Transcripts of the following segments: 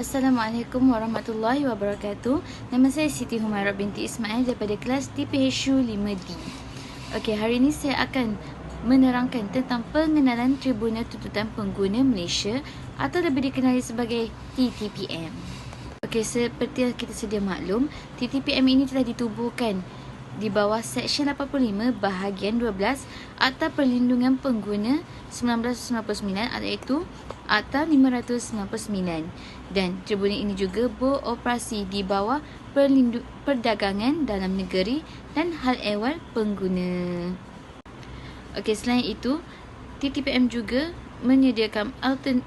Assalamualaikum warahmatullahi wabarakatuh. Nama saya Siti Humairah binti Ismail daripada kelas TPHU 5D. Okey, hari ini saya akan menerangkan tentang pengenalan Tribunal Tuntutan Pengguna Malaysia atau lebih dikenali sebagai TTPM. Okey, seperti yang kita sedia maklum, TTPM ini telah ditubuhkan di bawah Seksyen 85 bahagian 12 Akta Perlindungan Pengguna 1999 iaitu Akta 599, dan tribunal ini juga beroperasi di bawah Perdagangan Dalam Negeri dan Hal Ehwal Pengguna. Okey, selain itu, TTPM juga menyediakan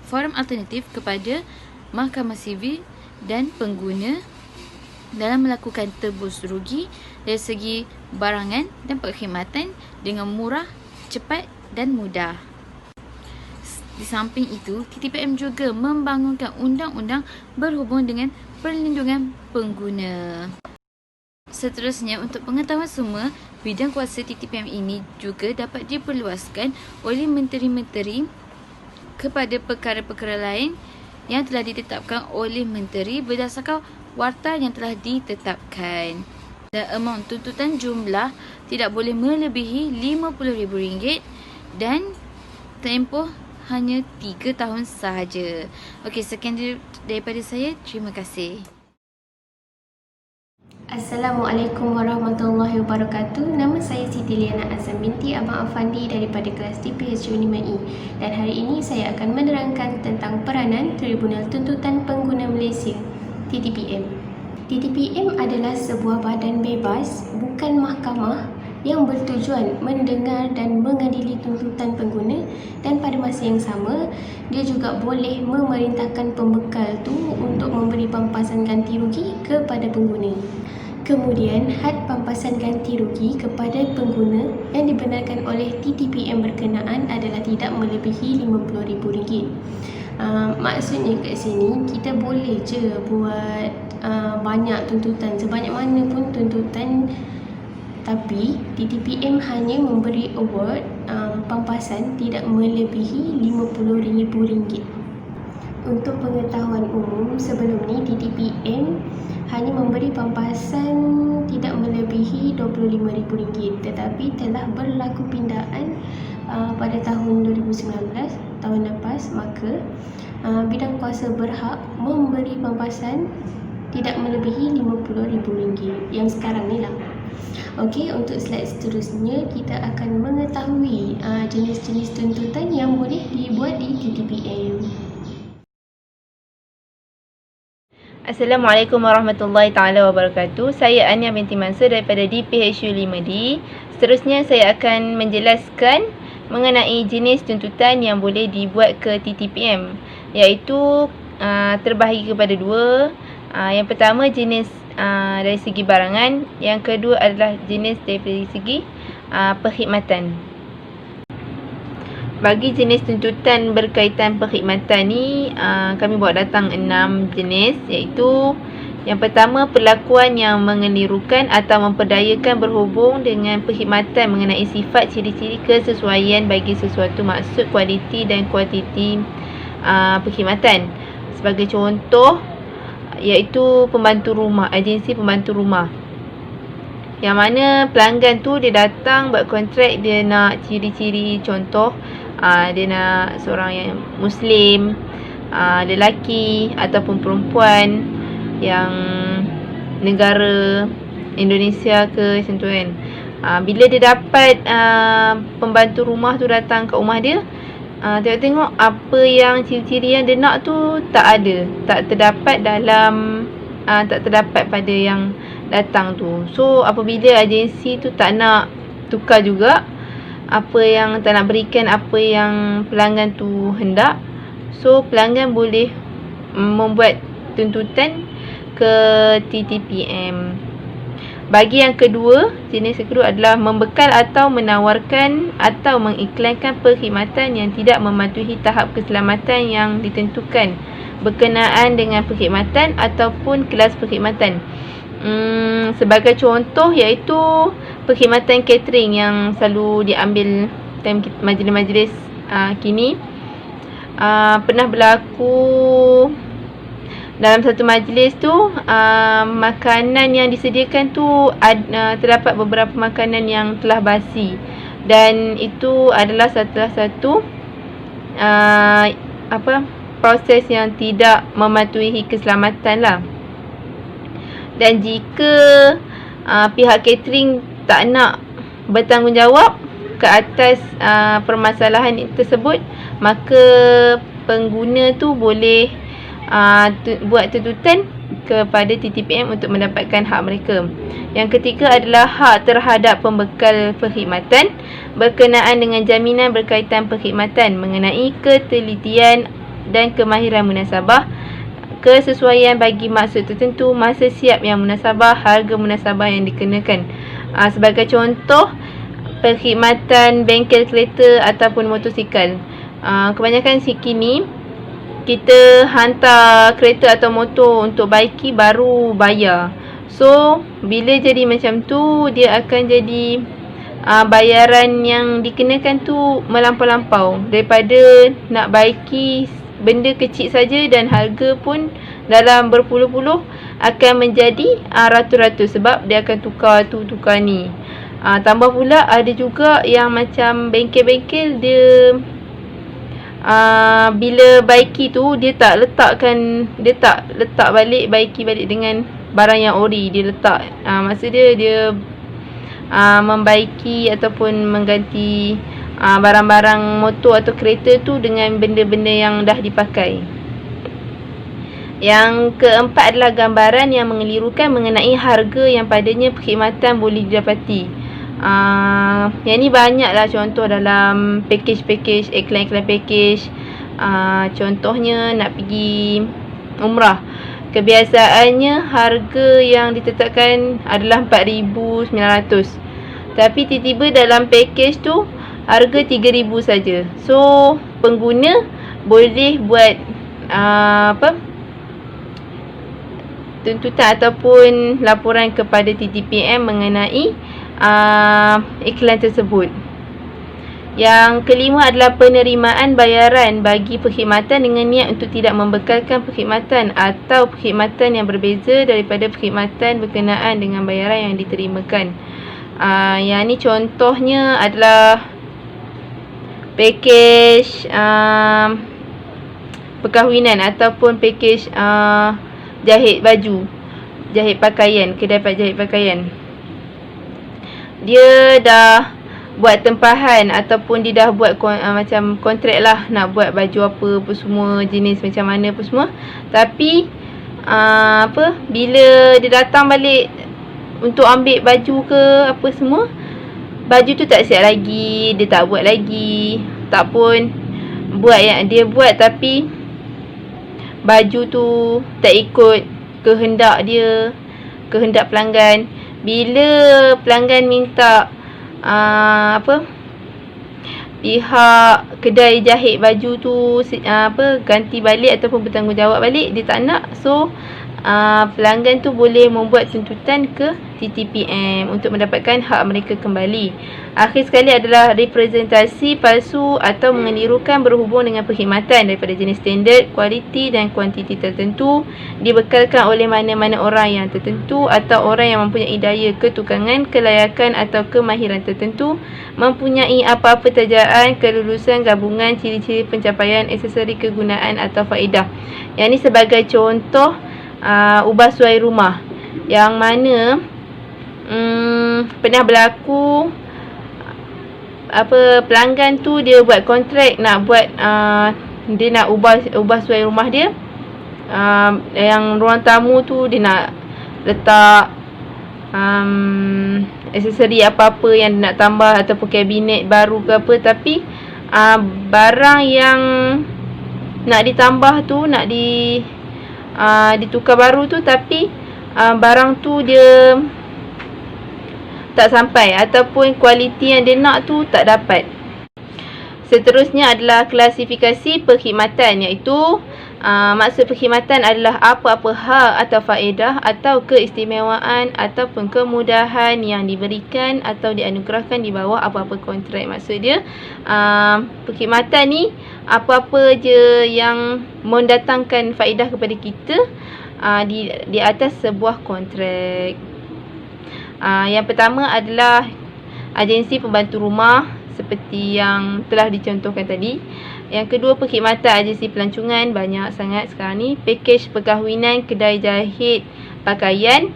forum alternatif kepada Mahkamah Sivil dan pengguna dalam melakukan tebus rugi dari segi barangan dan perkhidmatan dengan murah, cepat dan mudah. Di samping itu, TTPM juga membangunkan undang-undang berhubung dengan perlindungan pengguna. Seterusnya, untuk pengetahuan semua, bidang kuasa TTPM ini juga dapat diperluaskan oleh menteri-menteri kepada perkara-perkara lain yang telah ditetapkan oleh menteri berdasarkan warta yang telah ditetapkan. Dan amount tuntutan jumlah tidak boleh melebihi RM50,000 dan tempoh hanya 3 tahun sahaja. Okey, sekian daripada saya. Terima kasih. Assalamualaikum warahmatullahi wabarakatuh. Nama saya Siti Liana Azam binti Abang Afandi daripada kelas TPHU 5E, dan hari ini saya akan menerangkan tentang peranan Tribunal Tuntutan Pengguna Malaysia TTPM. TTPM adalah sebuah badan bebas, bukan mahkamah, yang bertujuan mendengar dan mengadili tuntutan pengguna, dan pada masa yang sama dia juga boleh memerintahkan pembekal tu untuk memberi pampasan ganti rugi kepada pengguna. Kemudian, had pampasan ganti rugi kepada pengguna yang dibenarkan oleh TTPM berkenaan adalah tidak melebihi RM50,000. Maksudnya kat sini kita boleh je buat banyak tuntutan, sebanyak mana pun tuntutan, tapi TTPM hanya memberi award pampasan tidak melebihi RM50,000. Untuk pengetahuan umum, sebelum ni TTPM hanya memberi pampasan tidak melebihi RM25,000, tetapi telah berlaku pindaan pada tahun 2019, tahun lepas, maka bidang kuasa berhak memberi pampasan tidak melebihi RM50,000 yang sekarang ni lah. Okey, untuk slide seterusnya kita akan mengetahui jenis-jenis tuntutan yang boleh dibuat di TTPM. Assalamualaikum warahmatullahi taala wabarakatuh. Saya Ania binti Mansur daripada DPHU 5D. Seterusnya saya akan menjelaskan mengenai jenis tuntutan yang boleh dibuat ke TTPM, iaitu terbahagi kepada dua. Yang pertama jenis dari segi barangan, yang kedua adalah jenis dari segi perkhidmatan. Bagi jenis tuntutan berkaitan perkhidmatan ni, kami bawa datang 6 jenis, iaitu yang pertama, perlakuan yang mengelirukan atau memperdayakan berhubung dengan perkhidmatan mengenai sifat, ciri-ciri, kesesuaian bagi sesuatu maksud, kualiti dan kuantiti perkhidmatan. Sebagai contoh, iaitu pembantu rumah, agensi pembantu rumah, yang mana pelanggan tu dia datang buat kontrak, dia nak ciri-ciri, contoh dia nak seorang yang Muslim, lelaki ataupun perempuan yang negara Indonesia ke macam tu kan. Bila dia dapat pembantu rumah tu datang ke rumah dia, tengok apa yang ciri-ciri yang dia nak tu tak ada, tak terdapat dalam tak terdapat pada yang datang tu. So apabila agensi tu tak nak tukar juga apa yang tak nak berikan apa yang pelanggan tu hendak, so pelanggan boleh membuat tuntutan ke TTPM. Bagi yang kedua, jenis kedua adalah membekal atau menawarkan atau mengiklankan perkhidmatan yang tidak mematuhi tahap keselamatan yang ditentukan berkenaan dengan perkhidmatan ataupun kelas perkhidmatan. Sebagai contoh, iaitu perkhidmatan catering yang selalu diambil time majlis-majlis kini. Pernah berlaku dalam satu majlis tu makanan yang disediakan tu terdapat beberapa makanan yang telah basi, dan itu adalah salah satu proses yang tidak mematuhi keselamatan lah. Dan jika pihak catering tak nak bertanggungjawab ke atas permasalahan tersebut, maka pengguna tu boleh buat tuntutan kepada TTPM untuk mendapatkan hak mereka. Yang ketiga adalah hak terhadap pembekal perkhidmatan berkenaan dengan jaminan berkaitan perkhidmatan mengenai ketelitian dan kemahiran munasabah, kesesuaian bagi maksud tertentu, masa siap yang munasabah, harga munasabah yang dikenakan. Sebagai contoh, perkhidmatan bengkel kereta ataupun motosikal. Kebanyakan kini kita hantar kereta atau motor untuk baiki baru bayar. So, bila jadi macam tu, dia akan jadi bayaran yang dikenakan tu melampau-lampau. Daripada nak baiki benda kecil saja dan harga pun dalam berpuluh-puluh, akan menjadi ratus-ratus sebab dia akan tukar tu, tukar ni. Tambah pula ada juga yang macam bengkel-bengkel dia bila baiki tu dia tak letak balik, baiki balik dengan barang yang ori. Dia letak maksud dia membaiki ataupun mengganti barang-barang motor atau kereta tu dengan benda-benda yang dah dipakai. Yang keempat adalah gambaran yang mengelirukan mengenai harga yang padanya perkhidmatan boleh didapati. Yang ni banyaklah contoh dalam package-package, iklan-iklan package. Contohnya nak pergi umrah, kebiasaannya harga yang ditetapkan adalah 4,900, tapi tiba-tiba dalam package tu harga 3,000 saja. So pengguna boleh buat tuntutan ataupun laporan kepada TTPM mengenai iklan tersebut. Yang kelima adalah penerimaan bayaran bagi perkhidmatan dengan niat untuk tidak membekalkan perkhidmatan atau perkhidmatan yang berbeza daripada perkhidmatan berkenaan dengan bayaran yang diterimakan. Yang ni contohnya adalah package perkahwinan ataupun package jahit baju, jahit pakaian, kedai jahit pakaian. Dia dah buat tempahan ataupun dia dah buat macam kontrak lah, nak buat baju apa semua, jenis macam mana apa semua. Tapi bila dia datang balik untuk ambil baju ke apa semua, baju tu tak siap lagi, dia tak buat lagi. Tak pun buat yang dia buat, tapi baju tu tak ikut kehendak dia, kehendak pelanggan. Bila pelanggan minta pihak kedai jahit baju tu ganti balik ataupun bertanggungjawab balik, dia tak nak. So pelanggan tu boleh membuat tuntutan ke TTPM untuk mendapatkan hak mereka kembali. Akhir sekali adalah representasi palsu atau mengelirukan berhubung dengan perkhidmatan daripada jenis standard, kualiti dan kuantiti tertentu, dibekalkan oleh mana-mana orang yang tertentu atau orang yang mempunyai daya ketukangan, kelayakan atau kemahiran tertentu, mempunyai apa-apa terjaan, kelulusan, gabungan, ciri-ciri pencapaian, aksesori kegunaan atau faedah. Yang ni sebagai contoh ubah suai rumah, yang mana pernah berlaku pelanggan tu dia buat kontrak nak buat dia nak ubah suai rumah dia. Yang ruang tamu tu dia nak letak aksesori apa-apa yang dia nak tambah ataupun kabinet baru ke apa, tapi barang yang nak ditambah tu, nak ditukar baru tu, tapi barang tu dia tak sampai ataupun kualiti yang dia nak tu tak dapat. Seterusnya adalah klasifikasi perkhidmatan, iaitu Maksud perkhidmatan adalah apa-apa hak atau faedah atau keistimewaan ataupun kemudahan yang diberikan atau dianugerahkan di bawah apa-apa kontrak. Maksud dia perkhidmatan ni apa-apa je yang mendatangkan faedah kepada kita di atas sebuah kontrak. Yang pertama adalah agensi pembantu rumah seperti yang telah dicontohkan tadi. Yang kedua, perkhidmatan agensi pelancongan, banyak sangat sekarang ni. Pakej perkahwinan, kedai jahit pakaian,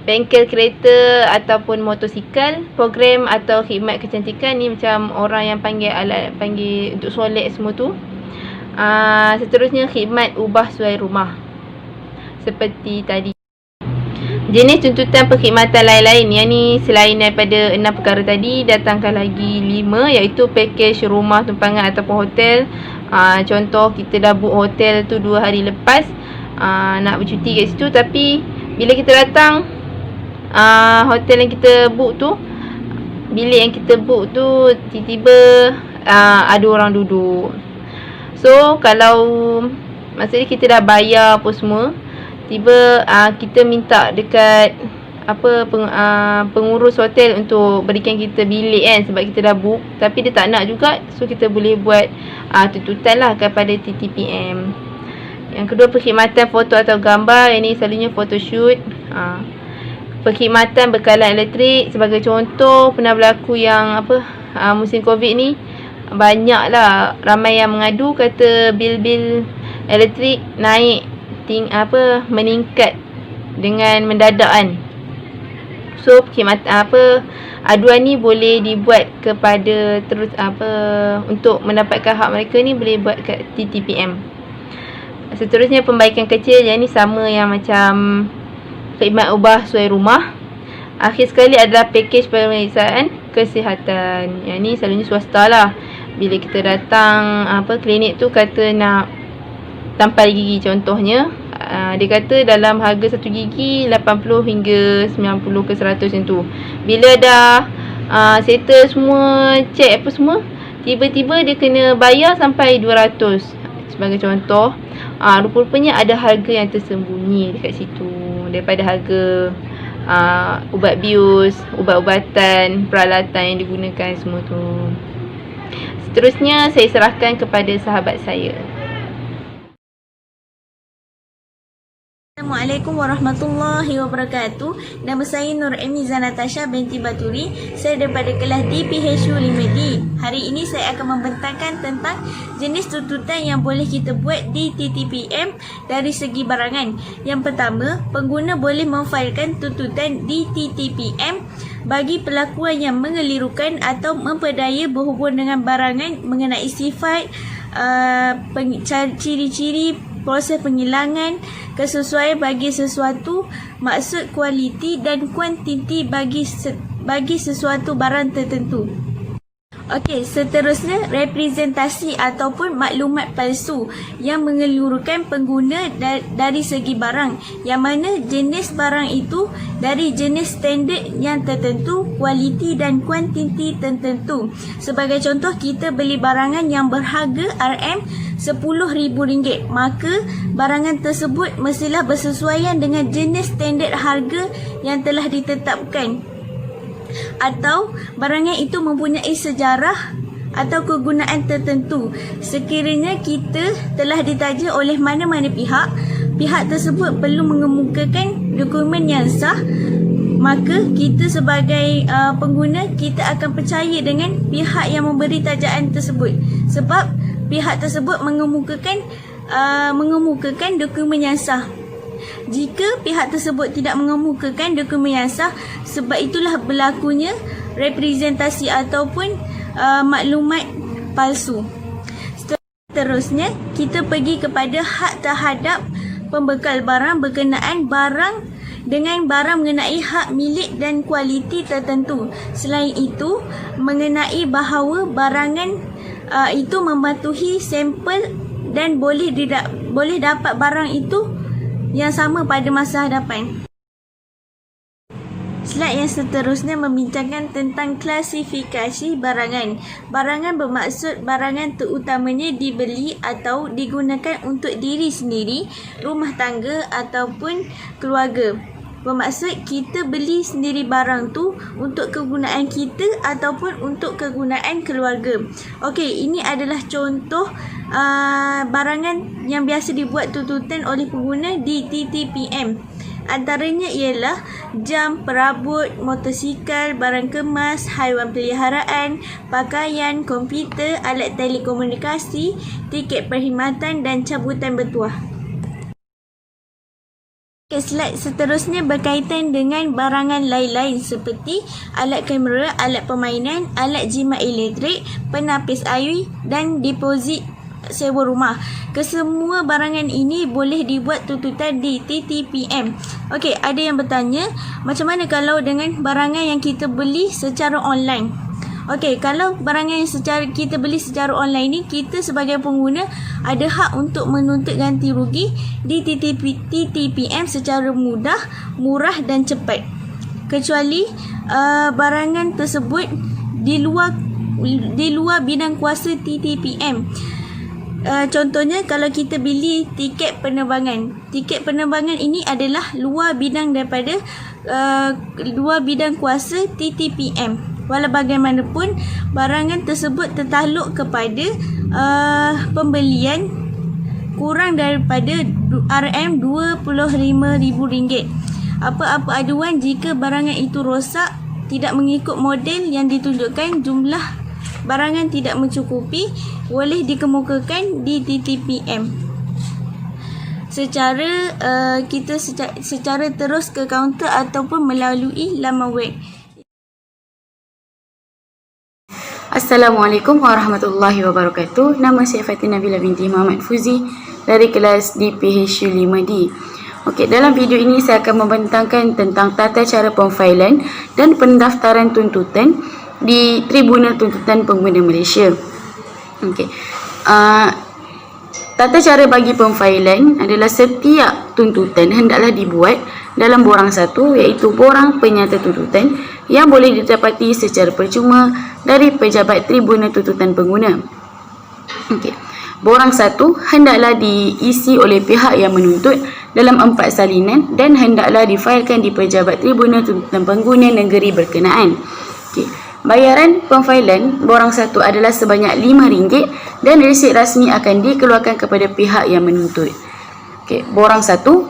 bengkel kereta ataupun motosikal, program atau khidmat kecantikan ni macam orang yang panggil untuk solek semua tu. Seterusnya, khidmat ubah suai rumah seperti tadi. Jenis tuntutan perkhidmatan lain-lain yang ni selain daripada 6 perkara tadi, datangkan lagi 5, iaitu pakej rumah tumpangan ataupun hotel. Contoh, kita dah book hotel tu 2 hari lepas, nak bercuti kat situ, tapi bila kita datang hotel yang kita book tu, bilik yang kita book tu tiba-tiba ada orang duduk. So kalau maksudnya kita dah bayar apa semua, tiba kita minta dekat pengurus hotel untuk berikan kita bilik kan, sebab kita dah book, tapi dia tak nak juga. So kita boleh buat tuntutan lah kepada TTPM. Yang kedua, perkhidmatan foto atau gambar. Yang ni selalunya photoshoot. Perkhidmatan bekalan elektrik, sebagai contoh pernah berlaku yang musim Covid ni, banyaklah ramai yang mengadu kata bil-bil elektrik naik meningkat dengan mendadak kan. So aduan ni boleh dibuat kepada untuk mendapatkan hak mereka ni, boleh buat kat TTPM. Seterusnya, pembaikan kecil. Yang ni sama yang macam khidmat ubah suai rumah. Akhir sekali adalah pakej pemeriksaan kesihatan. Yang ni selalunya swasta lah. Bila kita datang klinik tu kata nak tampal gigi contohnya, dia kata dalam harga satu gigi 80 hingga 90 ke 100 macam tu. Bila dah settle semua, check apa semua, tiba-tiba dia kena bayar sampai 200 sebagai contoh. Rupa-rupanya ada harga yang tersembunyi dekat situ daripada harga ubat bius, ubat-ubatan, peralatan yang digunakan semua tu. Seterusnya saya serahkan kepada sahabat saya. Assalamualaikum warahmatullahi wabarakatuh. Nama saya Nur Emiza Natasha binti Baturi. Saya daripada kelas DPHU 5D. Hari ini saya akan membentangkan tentang jenis tuntutan yang boleh kita buat di TTPM dari segi barangan. Yang pertama, pengguna boleh memfailkan tuntutan di TTPM bagi perlakuan yang mengelirukan atau memperdaya berhubung dengan barangan mengenai sifat, ciri-ciri, proses penghilangan, kesesuaian bagi sesuatu, maksud kualiti dan kuantiti bagi sesuatu barang tertentu. Okey, seterusnya representasi ataupun maklumat palsu yang mengelurukan pengguna dari segi barang, yang mana jenis barang itu dari jenis standard yang tertentu, kualiti dan kuantiti tertentu. Sebagai contoh, kita beli barangan yang berharga RM10,000, maka barangan tersebut mestilah bersesuaian dengan jenis standard harga yang telah ditetapkan. Atau barangan itu mempunyai sejarah atau kegunaan tertentu. Sekiranya kita telah ditaja oleh mana-mana pihak tersebut perlu mengemukakan dokumen yang sah, maka kita sebagai pengguna, kita akan percaya dengan pihak yang memberi tajaan tersebut, sebab pihak tersebut mengemukakan dokumen yang sah. Jika pihak tersebut tidak mengemukakan dokumen yang sah, sebab itulah berlakunya representasi ataupun maklumat palsu. Seterusnya, kita pergi kepada hak terhadap pembekal barang berkenaan barang dengan barang mengenai hak milik dan kualiti tertentu. Selain itu, mengenai bahawa barangan itu mematuhi sampel dan boleh dapat barang itu yang sama pada masa hadapan. Slide yang seterusnya membincangkan tentang klasifikasi barangan. Barangan bermaksud barangan terutamanya dibeli atau digunakan untuk diri sendiri, rumah tangga ataupun keluarga. Bermaksud kita beli sendiri barang tu untuk kegunaan kita ataupun untuk kegunaan keluarga. Okey, ini adalah contoh barangan yang biasa dibuat tuntutan oleh pengguna di TTPM. Antaranya ialah jam, perabot, motosikal, barang kemas, haiwan peliharaan, pakaian, komputer, alat telekomunikasi, tiket perkhidmatan dan cabutan bertuah. Slide seterusnya berkaitan dengan barangan lain-lain seperti alat kamera, alat permainan, alat jimat elektrik, penapis air dan deposit sewa rumah. Kesemua barangan ini boleh dibuat tuntutan di TTPM. Okey, ada yang bertanya, macam mana kalau dengan barangan yang kita beli secara online? Okey, kalau barangan yang kita beli secara online ni, kita sebagai pengguna ada hak untuk menuntut ganti rugi di TTPM secara mudah, murah dan cepat. Kecuali barangan tersebut di luar bidang kuasa TTPM. Contohnya kalau kita beli tiket penerbangan. Tiket penerbangan ini adalah luar bidang daripada luar bidang kuasa TTPM. Walau bagaimanapun barangan tersebut tertakluk kepada pembelian kurang daripada RM25,000. Apa-apa aduan jika barangan itu rosak, tidak mengikut model yang ditunjukkan, jumlah barangan tidak mencukupi, boleh dikemukakan di TTPM. Secara terus ke kaunter ataupun melalui laman web. Assalamualaikum warahmatullahi wabarakatuh. Nama saya Fatina Nabila binti Muhammad Fuzi dari kelas DPHU 5D. Okey, dalam video ini saya akan membentangkan tentang tata cara pemfailan dan pendaftaran tuntutan di Tribunal Tuntutan Pengguna Malaysia. Okey. Tata cara bagi pemfailan adalah setiap tuntutan hendaklah dibuat dalam borang satu, iaitu borang penyata tuntutan yang boleh didapati secara percuma dari pejabat Tribunal Tuntutan Pengguna. Okey. Borang satu hendaklah diisi oleh pihak yang menuntut dalam 4 salinan dan hendaklah difailkan di pejabat Tribunal Tuntutan Pengguna negeri berkenaan. Okey. Bayaran pemfailan borang satu adalah sebanyak RM5 dan resit rasmi akan dikeluarkan kepada pihak yang menuntut. Okey, borang satu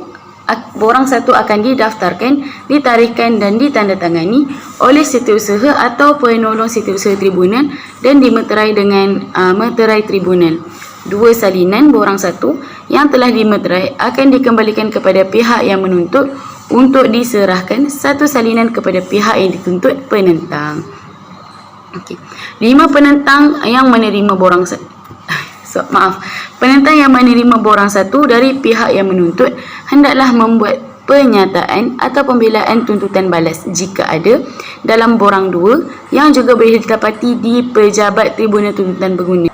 akan didaftarkan, ditarikhkan dan ditandatangani oleh setiausaha atau penolong setiausaha tribunal dan dimeterai dengan meterai tribunal. 2 salinan borang satu yang telah dimeterai akan dikembalikan kepada pihak yang menuntut untuk diserahkan 1 salinan kepada pihak yang dituntut penentang. Okey. 5 penentang yang menerima borang penentang yang menerima borang satu dari pihak yang menuntut hendaklah membuat pernyataan atau pembelaan tuntutan balas jika ada dalam borang 2 yang juga boleh didapati di pejabat Tribunal Tuntutan Pengguna.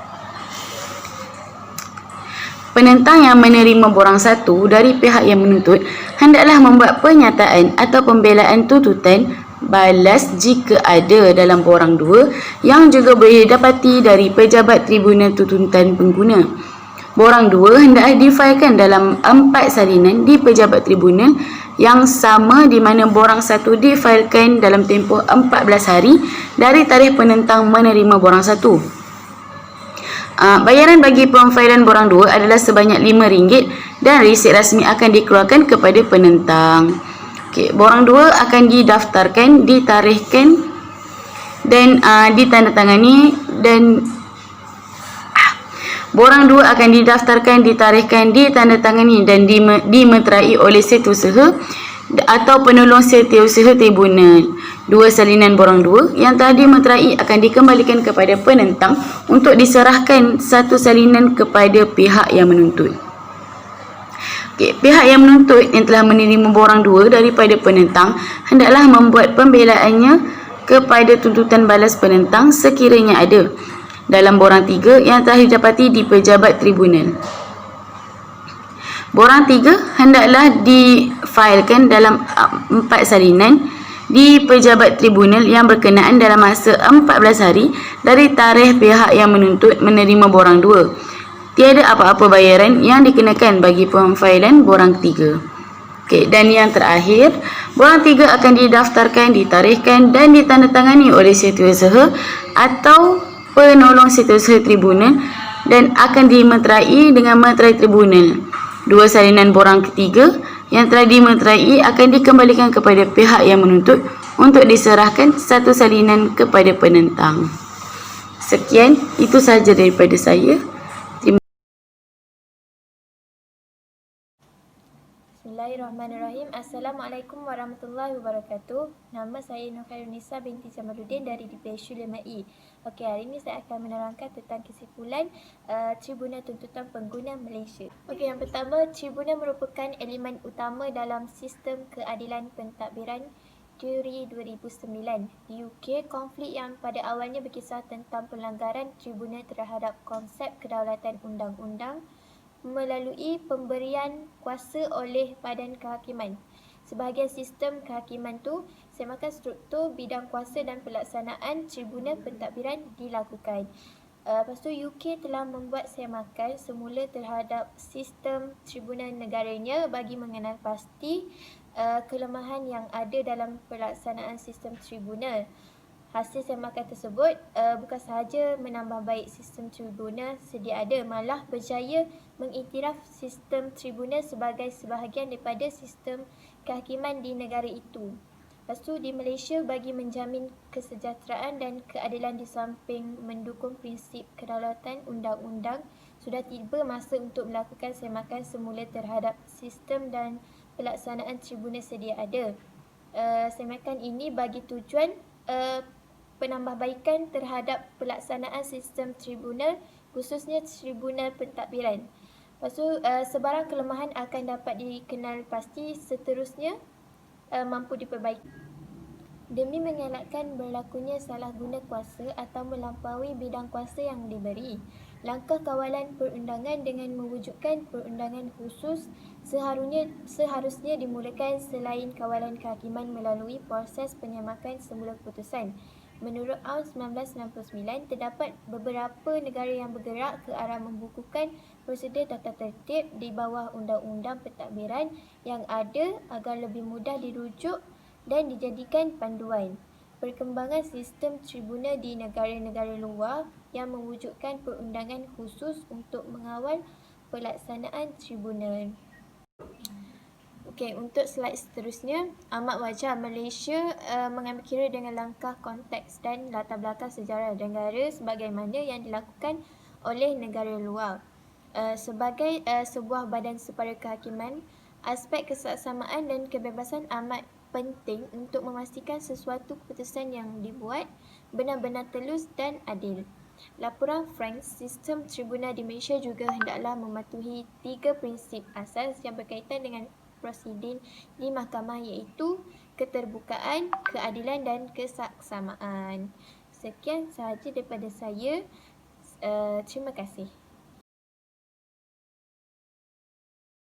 Penentang yang menerima borang satu dari pihak yang menuntut hendaklah membuat pernyataan atau pembelaan tuntutan balas jika ada dalam borang 2 yang juga boleh didapati dari pejabat Tribunal Tuntutan Pengguna. Borang 2 hendaklah difailkan dalam 4 salinan di pejabat tribunal yang sama di mana borang 1 difailkan dalam tempoh 14 hari dari tarikh penentang menerima borang 1. Bayaran bagi pemfailan borang 2 adalah sebanyak RM5 dan resit rasmi akan dikeluarkan kepada penentang. Okey, borang 2 akan didaftarkan, ditarikhkan dan ditandatangani dan borang 2 akan didaftarkan, ditarikhkan, ditandatangani dan dimeterai oleh setiausaha atau penolong setiausaha tribunal. 2 salinan borang 2 yang telah dimeterai akan dikembalikan kepada penentang untuk diserahkan 1 salinan kepada pihak yang menuntut. Okey, pihak yang menuntut yang telah menerima borang 2 daripada penentang hendaklah membuat pembelaannya kepada tuntutan balas penentang sekiranya ada dalam borang 3 yang telah didapati di pejabat tribunal. Borang 3 hendaklah difailkan dalam 4 salinan di pejabat tribunal yang berkenaan dalam masa 14 hari dari tarikh pihak yang menuntut menerima borang 2. Tiada apa-apa bayaran yang dikenakan bagi pemfailan borang ketiga. Okey, dan yang terakhir, borang 3 akan didaftarkan, ditarikhkan dan ditandatangani oleh setiausaha atau penolong setiausaha tribunal dan akan dimeterai dengan meterai tribunal. 2 salinan borang ketiga yang telah dimeterai akan dikembalikan kepada pihak yang menuntut untuk diserahkan 1 salinan kepada penentang. Sekian, itu sahaja daripada saya. Bismillahirrahmanirrahim. Assalamualaikum warahmatullahi wabarakatuh. Nama saya Nur Khairunisa binti Jamaluddin dari DPHU 5E. Okey, hari ini saya akan menerangkan tentang kesimpulan Tribunal Tuntutan Pengguna Malaysia. Okey, yang pertama, tribunal merupakan elemen utama dalam sistem keadilan pentadbiran teori 2009. Di UK, konflik yang pada awalnya berkisar tentang pelanggaran tribunal terhadap konsep kedaulatan undang-undang melalui pemberian kuasa oleh Badan Kehakiman. Sebahagian sistem kehakiman tu, semakan struktur bidang kuasa dan pelaksanaan tribunal pentadbiran dilakukan. Lepas tu UK telah membuat semakan semula terhadap sistem tribunal negaranya bagi mengenal pasti kelemahan yang ada dalam pelaksanaan sistem tribunal. Hasil semakan tersebut bukan sahaja menambah baik sistem tribunal sedia ada, malah berjaya mengiktiraf sistem tribunal sebagai sebahagian daripada sistem kehakiman di negara itu. Lepas tu, di Malaysia, bagi menjamin kesejahteraan dan keadilan di samping mendukung prinsip kedaulatan undang-undang, sudah tiba masa untuk melakukan semakan semula terhadap sistem dan pelaksanaan tribunal sedia ada. Semakan ini bagi tujuan penambahbaikan terhadap pelaksanaan sistem tribunal, khususnya tribunal pentadbiran. Lepas tu, sebarang kelemahan akan dapat dikenal pasti seterusnya mampu diperbaiki. Demi mengelakkan berlakunya salah guna kuasa atau melampaui bidang kuasa yang diberi, langkah kawalan perundangan dengan mewujudkan perundangan khusus seharusnya dimulakan selain kawalan kehakiman melalui proses penyamakan semula keputusan. Menurut AUN 1999, terdapat beberapa negara yang bergerak ke arah membukukan prosedur tata tertib di bawah Undang-Undang Pentadbiran yang ada agar lebih mudah dirujuk dan dijadikan panduan. Perkembangan sistem tribunal di negara-negara luar yang mewujudkan perundangan khusus untuk mengawal pelaksanaan tribunal. Okey, untuk slide seterusnya, amat wajar Malaysia mengambil kira dengan langkah konteks dan latar belakang sejarah negara sebagaimana yang dilakukan oleh negara luar. Sebagai sebuah badan separa kehakiman, aspek kesaksamaan dan kebebasan amat penting untuk memastikan sesuatu keputusan yang dibuat benar-benar telus dan adil. Laporan Frank, sistem tribunal di Malaysia juga hendaklah mematuhi 3 prinsip asas yang berkaitan dengan prosiding di mahkamah, iaitu keterbukaan, keadilan dan kesaksamaan. Sekian sahaja daripada saya. Terima kasih.